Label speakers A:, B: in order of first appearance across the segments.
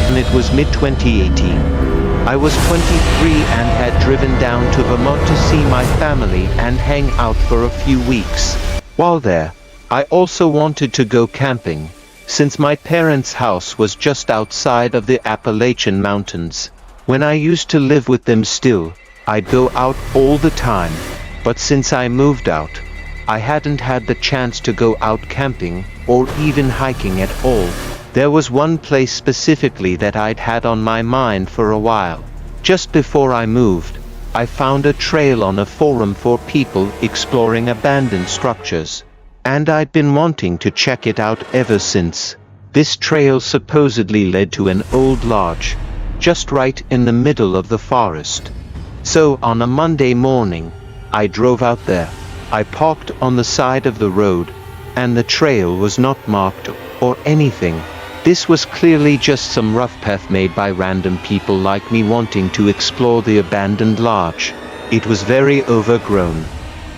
A: and it was mid-2018. I was 23 and had driven down to Vermont to see my family and hang out for a few weeks. While there, I also wanted to go camping, since my parents' house was just outside of the Appalachian Mountains. When I used to live with them still, I'd go out all the time, but since I moved out, I hadn't had the chance to go out camping, or even hiking at all. There was one place specifically that I'd had on my mind for a while. Just before I moved, I found a trail on a forum for people exploring abandoned structures, and I'd been wanting to check it out ever since. This trail supposedly led to an old lodge, just right in the middle of the forest. So on a Monday morning, I drove out there. I parked on the side of the road, and the trail was not marked or anything. This was clearly just some rough path made by random people like me wanting to explore the abandoned lodge. It was very overgrown,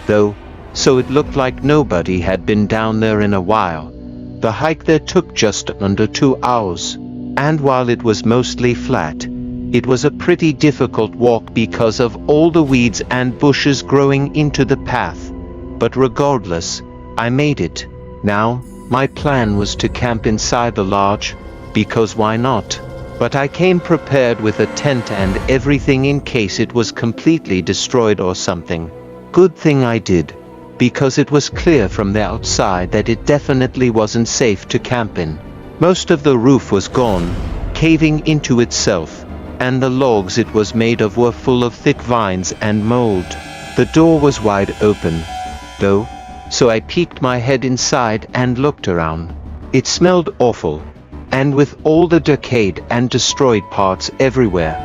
A: though, so it looked like nobody had been down there in a while. The hike there took just under 2 hours, and while it was mostly flat, it was a pretty difficult walk because of all the weeds and bushes growing into the path. But regardless, I made it. Now, my plan was to camp inside the lodge, because why not? But I came prepared with a tent and everything in case it was completely destroyed or something. Good thing I did, because it was clear from the outside that it definitely wasn't safe to camp in. Most of the roof was gone, caving into itself, and the logs it was made of were full of thick vines and mold. The door was wide open, though, so I peeked my head inside and looked around. It smelled awful, and with all the decayed and destroyed parts everywhere,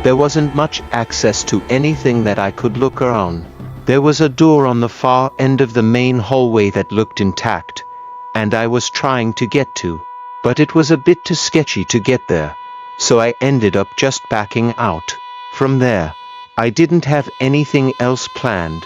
A: there wasn't much access to anything that I could look around. There was a door on the far end of the main hallway that looked intact, and I was trying to get to, but it was a bit too sketchy to get there, so I ended up just backing out. From there, I didn't have anything else planned,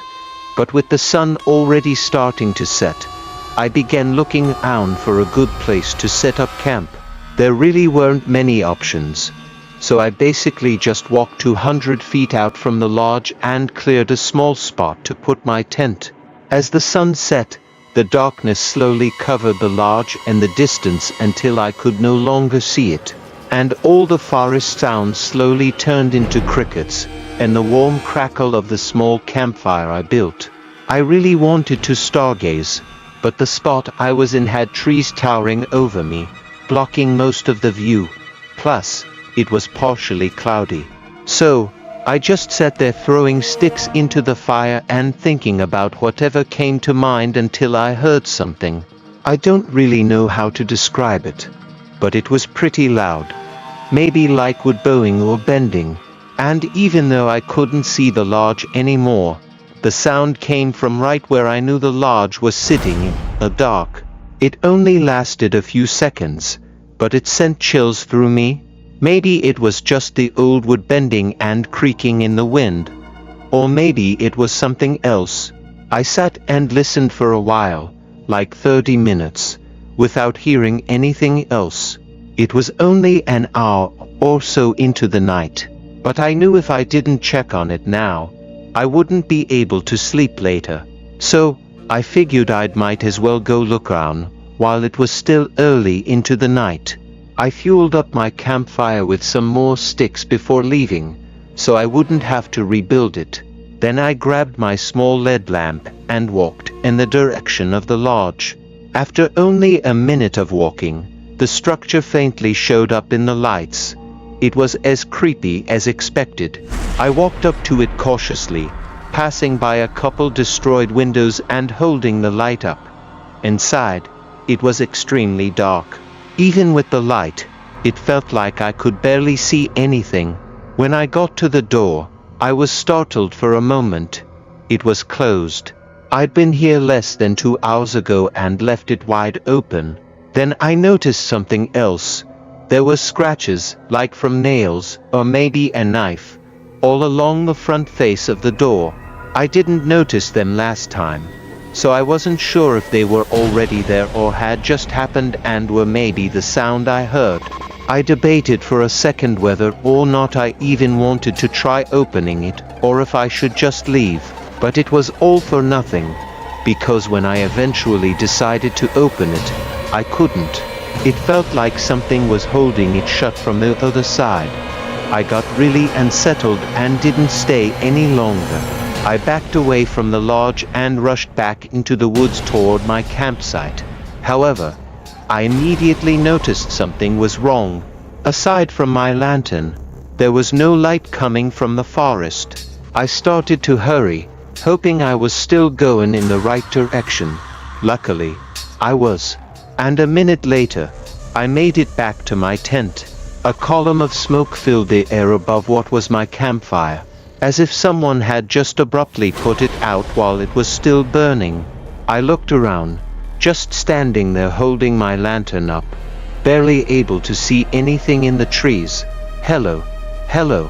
A: but with the sun already starting to set, I began looking around for a good place to set up camp. There really weren't many options, so I basically just walked 200 feet out from the lodge and cleared a small spot to put my tent. As the sun set, the darkness slowly covered the lodge and the distance until I could no longer see it, and all the forest sounds slowly turned into crickets and the warm crackle of the small campfire I built. I really wanted to stargaze, but the spot I was in had trees towering over me, blocking most of the view. Plus, it was partially cloudy. So, I just sat there throwing sticks into the fire and thinking about whatever came to mind until I heard something. I don't really know how to describe it, but it was pretty loud. Maybe like wood bowing or bending. And even though I couldn't see the lodge anymore, the sound came from right where I knew the lodge was sitting in the dark. It only lasted a few seconds, but it sent chills through me. Maybe it was just the old wood bending and creaking in the wind. Or maybe it was something else. I sat and listened for a while, like 30 minutes, without hearing anything else. It was only an hour or so into the night, but I knew if I didn't check on it now, I wouldn't be able to sleep later. So, I figured I might as well go look around while it was still early into the night. I fueled up my campfire with some more sticks before leaving, so I wouldn't have to rebuild it. Then I grabbed my small LED lamp and walked in the direction of the lodge. After only a minute of walking, the structure faintly showed up in the lights. It was as creepy as expected. I walked up to it cautiously, passing by a couple destroyed windows and holding the light up. Inside, it was extremely dark. Even with the light, it felt like I could barely see anything. When I got to the door, I was startled for a moment. It was closed. I'd been here less than 2 hours ago and left it wide open. Then I noticed something else. There were scratches, like from nails, or maybe a knife, all along the front face of the door. I didn't notice them last time, so I wasn't sure if they were already there or had just happened and were maybe the sound I heard. I debated for a second whether or not I even wanted to try opening it, or if I should just leave, but it was all for nothing, because when I eventually decided to open it, I couldn't. It felt like something was holding it shut from the other side. I got really unsettled and didn't stay any longer. I backed away from the lodge and rushed back into the woods toward my campsite. However, I immediately noticed something was wrong. Aside from my lantern, there was no light coming from the forest. I started to hurry, hoping I was still going in the right direction. Luckily, I was. And a minute later, I made it back to my tent. A column of smoke filled the air above what was my campfire, as if someone had just abruptly put it out while it was still burning. I looked around, just standing there holding my lantern up, barely able to see anything in the trees. Hello, hello,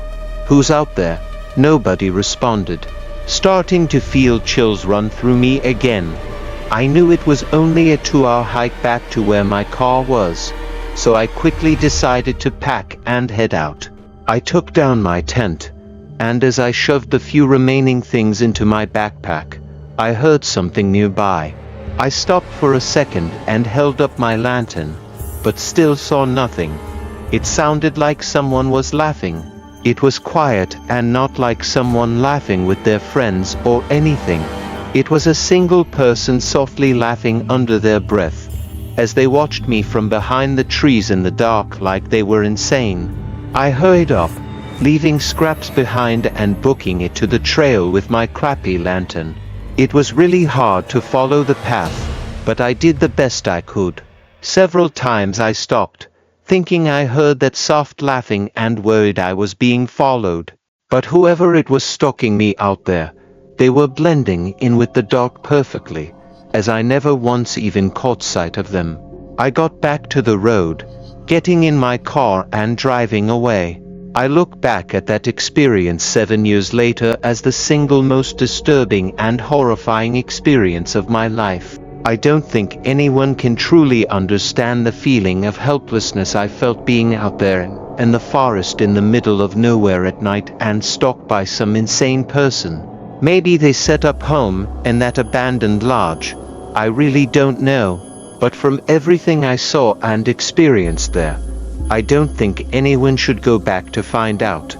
A: who's out there? Nobody responded. Starting to feel chills run through me again. I knew it was only a 2-hour hike back to where my car was, so I quickly decided to pack and head out. I took down my tent, and as I shoved the few remaining things into my backpack, I heard something nearby. I stopped for a second and held up my lantern, but still saw nothing. It sounded like someone was laughing. It was quiet and not like someone laughing with their friends or anything. It was a single person softly laughing under their breath, as they watched me from behind the trees in the dark like they were insane. I hurried up, leaving scraps behind and booking it to the trail with my crappy lantern. It was really hard to follow the path, but I did the best I could. Several times I stopped, thinking I heard that soft laughing and worried I was being followed. But whoever it was stalking me out there, they were blending in with the dark perfectly, as I never once even caught sight of them. I got back to the road, getting in my car and driving away. I look back at that experience 7 years later as the single most disturbing and horrifying experience of my life. I don't think anyone can truly understand the feeling of helplessness I felt being out there in the forest in the middle of nowhere at night and stalked by some insane person. Maybe they set up home in that abandoned lodge. I really don't know. But from everything I saw and experienced there, I don't think anyone should go back to find out.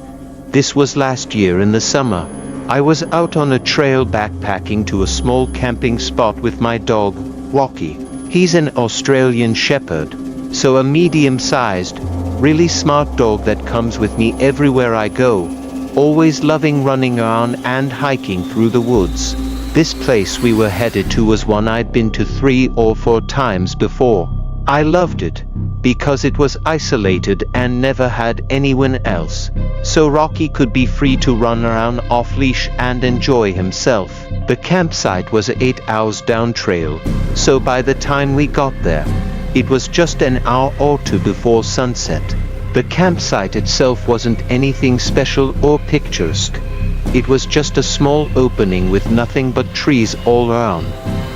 A: This was last year in the summer. I was out on a trail backpacking to a small camping spot with my dog, Rocky. He's an Australian Shepherd, so a medium-sized, really smart dog that comes with me everywhere I go, always loving running around and hiking through the woods. This place we were headed to was one I'd been to 3 or 4 times before. I loved it, because it was isolated and never had anyone else, so Rocky could be free to run around off-leash and enjoy himself. The campsite was 8 hours down trail, so by the time we got there, it was just an hour or 2 before sunset. The campsite itself wasn't anything special or picturesque. It was just a small opening with nothing but trees all around.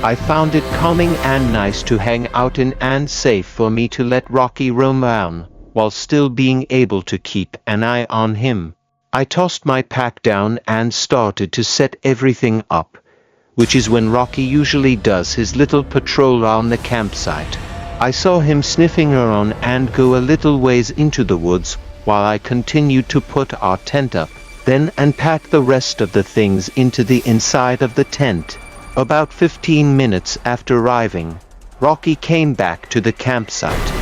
A: I found it calming and nice to hang out in and safe for me to let Rocky roam around, while still being able to keep an eye on him. I tossed my pack down and started to set everything up, which is when Rocky usually does his little patrol around the campsite. I saw him sniffing around and go a little ways into the woods while I continued to put our tent up, then unpack the rest of the things into the inside of the tent. About 15 minutes after arriving, Rocky came back to the campsite,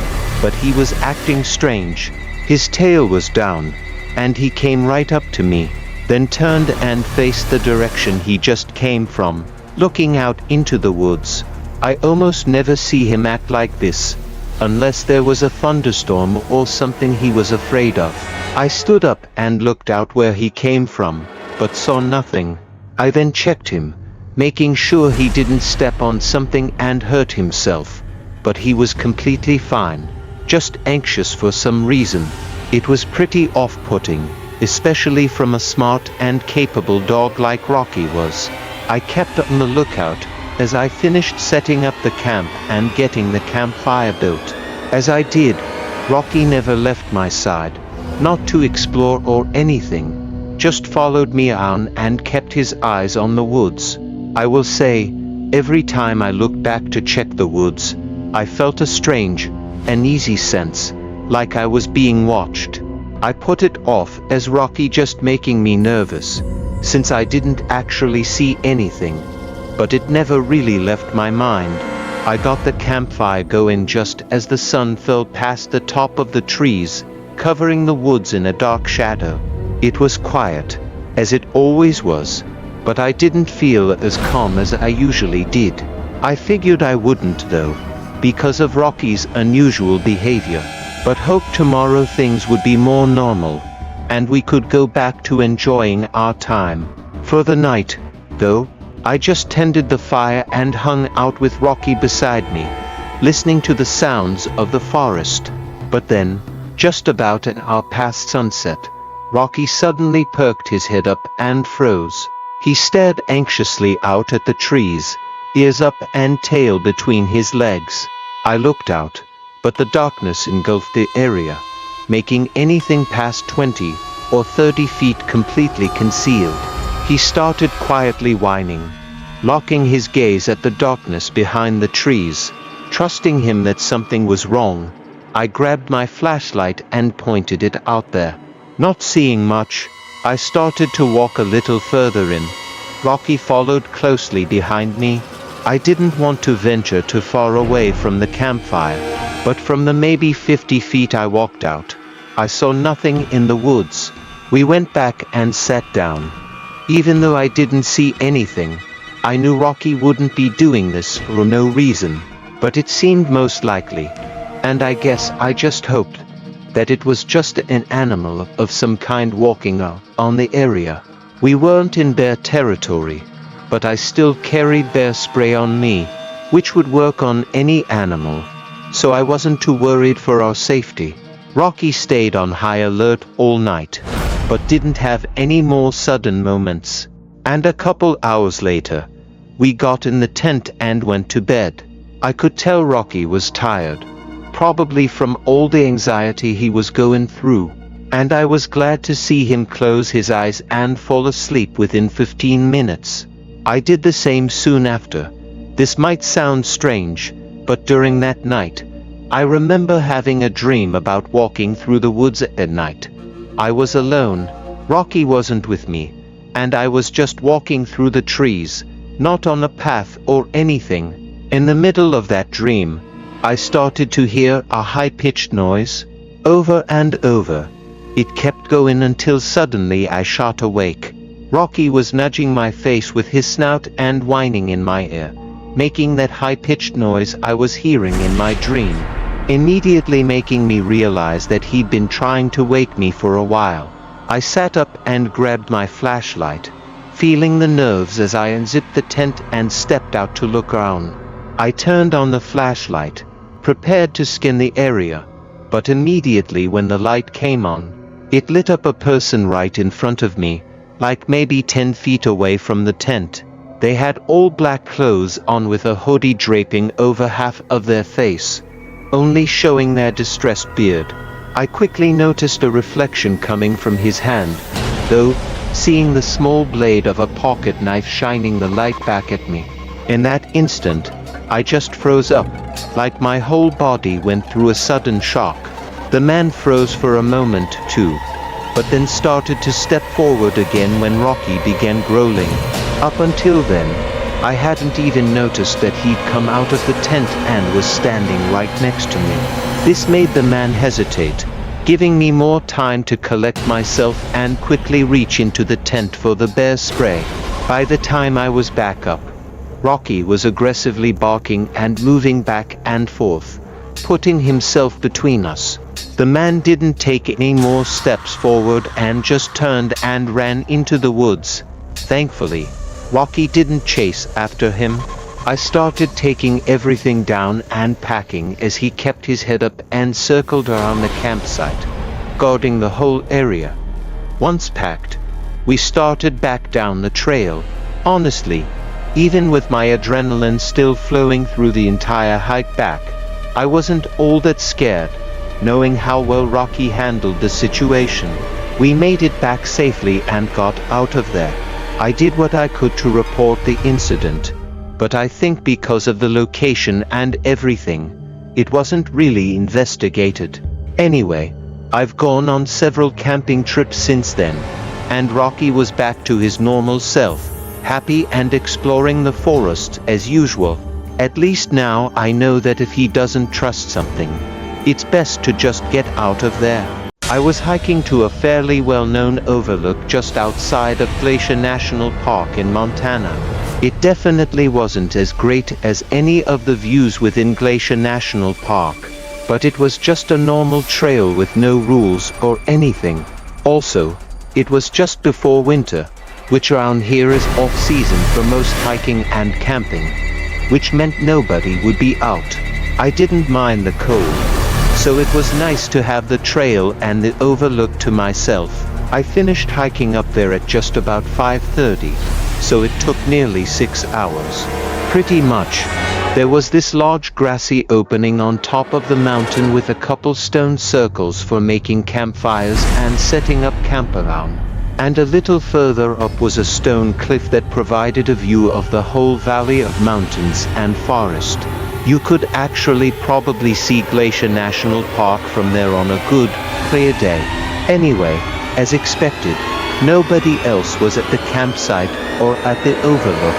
A: but he was acting strange. His tail was down, and he came right up to me, then turned and faced the direction he just came from, looking out into the woods. I almost never see him act like this, unless there was a thunderstorm or something he was afraid of. I stood up and looked out where he came from, but saw nothing. I then checked him, making sure he didn't step on something and hurt himself, but he was completely fine, just anxious for some reason. It was pretty off-putting, especially from a smart and capable dog like Rocky was. I kept on the lookout as I finished setting up the camp and getting the campfire built. As I did, Rocky never left my side, not to explore or anything, just followed me on and kept his eyes on the woods. I will say, every time I looked back to check the woods, I felt a strange, uneasy sense, like I was being watched. I put it off as Rocky just making me nervous, since I didn't actually see anything, but it never really left my mind. I got the campfire going just as the sun fell past the top of the trees, covering the woods in a dark shadow. It was quiet, as it always was, but I didn't feel as calm as I usually did. I figured I wouldn't though, because of Rocky's unusual behavior, but hoped tomorrow things would be more normal, and we could go back to enjoying our time. For the night, though, I just tended the fire and hung out with Rocky beside me, listening to the sounds of the forest. But then, just about an hour past sunset, Rocky suddenly perked his head up and froze. He stared anxiously out at the trees, ears up and tail between his legs. I looked out, but the darkness engulfed the area, making anything past 20 or 30 feet completely concealed. He started quietly whining, locking his gaze at the darkness behind the trees. Trusting him that something was wrong, I grabbed my flashlight and pointed it out there. Not seeing much, I started to walk a little further in. Rocky followed closely behind me. I didn't want to venture too far away from the campfire, but from the maybe 50 feet I walked out, I saw nothing in the woods. We went back and sat down. Even though I didn't see anything, I knew Rocky wouldn't be doing this for no reason, but it seemed most likely, and I guess I just hoped that it was just an animal of some kind walking on the area. We weren't in bear territory, but I still carried bear spray on me, which would work on any animal, so I wasn't too worried for our safety. Rocky stayed on high alert all night, but didn't have any more sudden moments. And a couple hours later, we got in the tent and went to bed. I could tell Rocky was tired, probably from all the anxiety he was going through, and I was glad to see him close his eyes and fall asleep within 15 minutes. I did the same soon after. This might sound strange, but during that night, I remember having a dream about walking through the woods at night. I was alone, Rocky wasn't with me, and I was just walking through the trees, not on a path or anything. In the middle of that dream, I started to hear a high-pitched noise, over and over. It kept going until suddenly I shot awake. Rocky was nudging my face with his snout and whining in my ear, making that high-pitched noise I was hearing in my dream, immediately making me realize that he'd been trying to wake me for a while. I sat up and grabbed my flashlight, feeling the nerves as I unzipped the tent and stepped out to look around. I turned on the flashlight, prepared to scan the area, but immediately when the light came on, it lit up a person right in front of me, like maybe 10 feet away from the tent. They had all black clothes on with a hoodie draping over half of their face, only showing their distressed beard. I quickly noticed a reflection coming from his hand, though, seeing the small blade of a pocket knife shining the light back at me. In that instant, I just froze up, like my whole body went through a sudden shock. The man froze for a moment too, but then started to step forward again when Rocky began growling. Up until then, I hadn't even noticed that he'd come out of the tent and was standing right next to me. This made the man hesitate, giving me more time to collect myself and quickly reach into the tent for the bear spray. By the time I was back up, Rocky was aggressively barking and moving back and forth, putting himself between us. The man didn't take any more steps forward and just turned and ran into the woods. Thankfully, Rocky didn't chase after him. I started taking everything down and packing as he kept his head up and circled around the campsite, guarding the whole area. Once packed, we started back down the trail. Honestly, even with my adrenaline still flowing through the entire hike back, I wasn't all that scared. knowing how well Rocky handled the situation. We made it back safely and got out of there. I did what I could to report the incident, but I think because of the location and everything, it wasn't really investigated. Anyway, I've gone on several camping trips since then, and Rocky was back to his normal self, happy and exploring the forest as usual. At least now I know that if he doesn't trust something, it's best to just get out of there. I was hiking to a fairly well-known overlook just outside of Glacier National Park in Montana. It definitely wasn't as great as any of the views within Glacier National Park, but it was just a normal trail with no rules or anything. Also, it was just before winter, which around here is off-season for most hiking and camping, which meant nobody would be out. I didn't mind the cold, so it was nice to have the trail and the overlook to myself. I finished hiking up there at just about 5:30, so it took nearly 6 hours. Pretty much. There was this large grassy opening on top of the mountain with a couple stone circles for making campfires and setting up camp around. And a little further up was a stone cliff that provided a view of the whole valley of mountains and forest. You could actually probably see Glacier National Park from there on a good, clear day. Anyway, as expected, nobody else was at the campsite or at the overlook.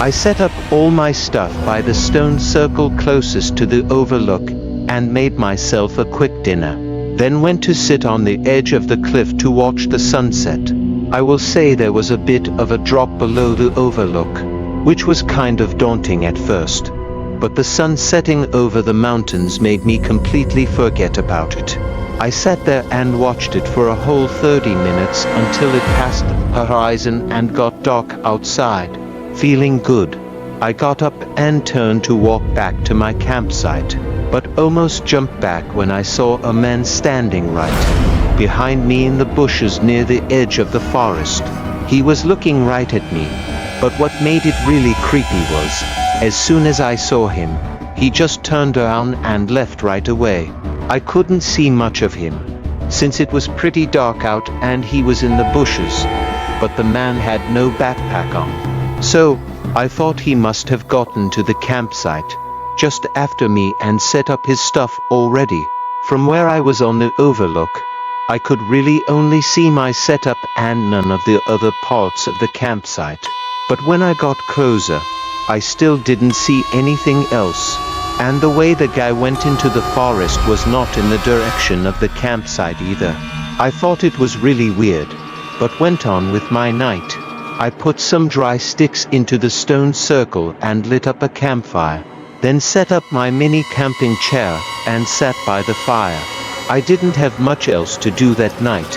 A: I set up all my stuff by the stone circle closest to the overlook and made myself a quick dinner, then went to sit on the edge of the cliff to watch the sunset. I will say there was a bit of a drop below the overlook, which was kind of daunting at first, but the sun setting over the mountains made me completely forget about it. I sat there and watched it for a whole 30 minutes until it passed the horizon and got dark outside. Feeling good, I got up and turned to walk back to my campsite, but almost jumped back when I saw a man standing right behind me in the bushes near the edge of the forest. He was looking right at me, but what made it really creepy was, as soon as I saw him, he just turned around and left right away. I couldn't see much of him, since it was pretty dark out and he was in the bushes, but the man had no backpack on. So, I thought he must have gotten to the campsite just after me and set up his stuff already. From where I was on the overlook, I could really only see my setup and none of the other parts of the campsite. But when I got closer, I still didn't see anything else. And the way the guy went into the forest was not in the direction of the campsite either. I thought it was really weird, but went on with my night. I put some dry sticks into the stone circle and lit up a campfire, then set up my mini camping chair and sat by the fire. I didn't have much else to do that night.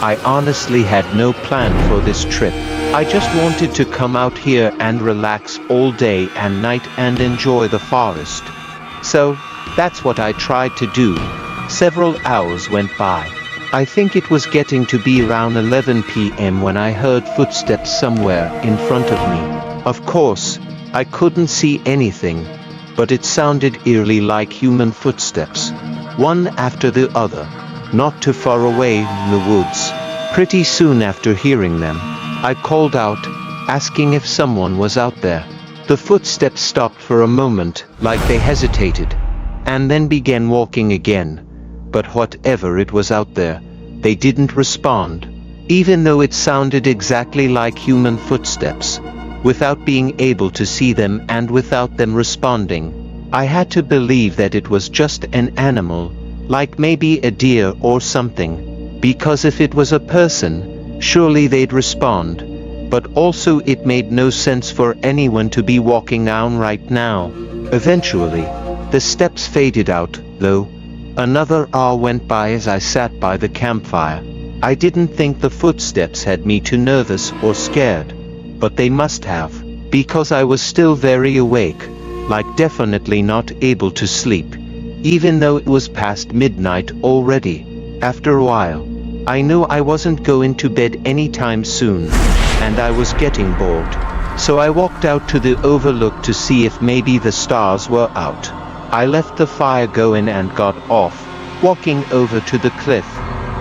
A: I honestly had no plan for this trip. I just wanted to come out here and relax all day and night and enjoy the forest. So, that's what I tried to do. Several hours went by. I think it was getting to be around 11 p.m. when I heard footsteps somewhere in front of me. Of course, I couldn't see anything, but it sounded eerily like human footsteps, one after the other, not too far away in the woods. Pretty soon after hearing them, I called out, asking if someone was out there. The footsteps stopped for a moment, like they hesitated, and then began walking again. But whatever it was out there, they didn't respond, even though it sounded exactly like human footsteps. Without being able to see them and without them responding, I had to believe that it was just an animal, like maybe a deer or something, because if it was a person, surely they'd respond. But also it made no sense for anyone to be walking down right now. Eventually, the steps faded out, though. Another hour went by as I sat by the campfire. I didn't think the footsteps had me too nervous or scared, but they must have, because I was still very awake, like definitely not able to sleep, even though it was past midnight already. After a while, I knew I wasn't going to bed anytime soon, and I was getting bored. So I walked out to the overlook to see if maybe the stars were out. I left the fire going and got off, walking over to the cliff.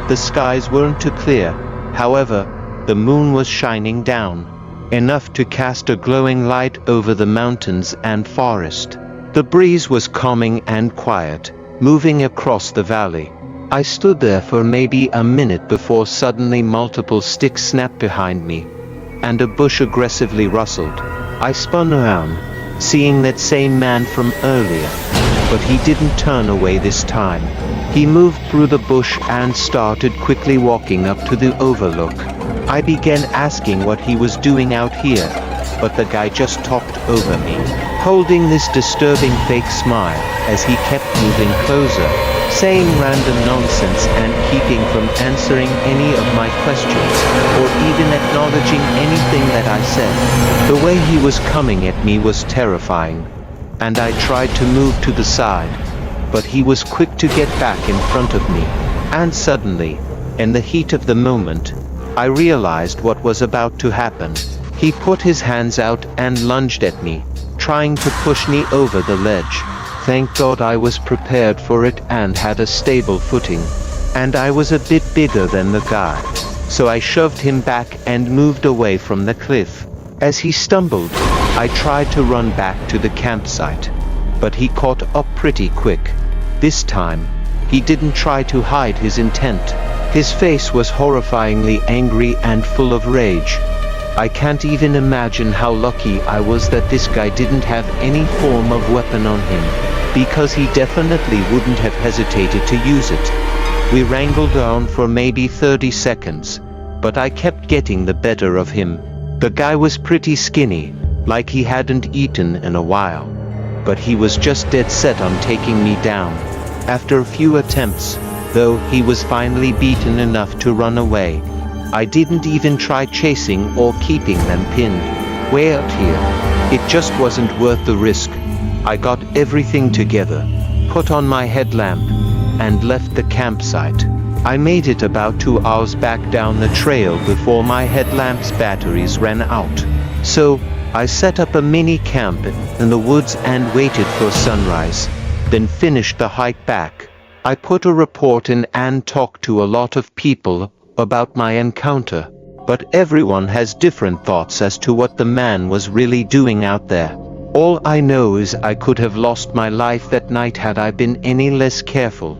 A: The skies weren't too clear, however, the moon was shining down, enough to cast a glowing light over the mountains and forest. The breeze was calming and quiet, moving across the valley. I stood there for maybe a minute before suddenly multiple sticks snapped behind me, and a bush aggressively rustled. I spun around, seeing that same man from earlier, but he didn't turn away this time. He moved through the bush and started quickly walking up to the overlook. I began asking what he was doing out here, but the guy just talked over me, holding this disturbing fake smile as he kept moving closer, saying random nonsense and keeping from answering any of my questions, or even acknowledging anything that I said. The way he was coming at me was terrifying, and I tried to move to the side, but he was quick to get back in front of me, and suddenly, in the heat of the moment, I realized what was about to happen. He put his hands out and lunged at me, trying to push me over the ledge. Thank God I was prepared for it and had a stable footing, and I was a bit bigger than the guy, so I shoved him back and moved away from the cliff. As he stumbled, I tried to run back to the campsite, but he caught up pretty quick. This time, he didn't try to hide his intent. His face was horrifyingly angry and full of rage. I can't even imagine how lucky I was that this guy didn't have any form of weapon on him, because he definitely wouldn't have hesitated to use it. We wrangled on for maybe 30 seconds, but I kept getting the better of him. The guy was pretty skinny, like he hadn't eaten in a while, but he was just dead set on taking me down. After a few attempts, though, he was finally beaten enough to run away. I didn't even try chasing or keeping them pinned. Way out here, it just wasn't worth the risk. I got everything together, put on my headlamp, and left the campsite. I made it about 2 hours back down the trail before my headlamp's batteries ran out. So, I set up a mini camp in the woods and waited for sunrise, then finished the hike back. I put a report in and talked to a lot of people about my encounter, but everyone has different thoughts as to what the man was really doing out there. All I know is I could have lost my life that night had I been any less careful.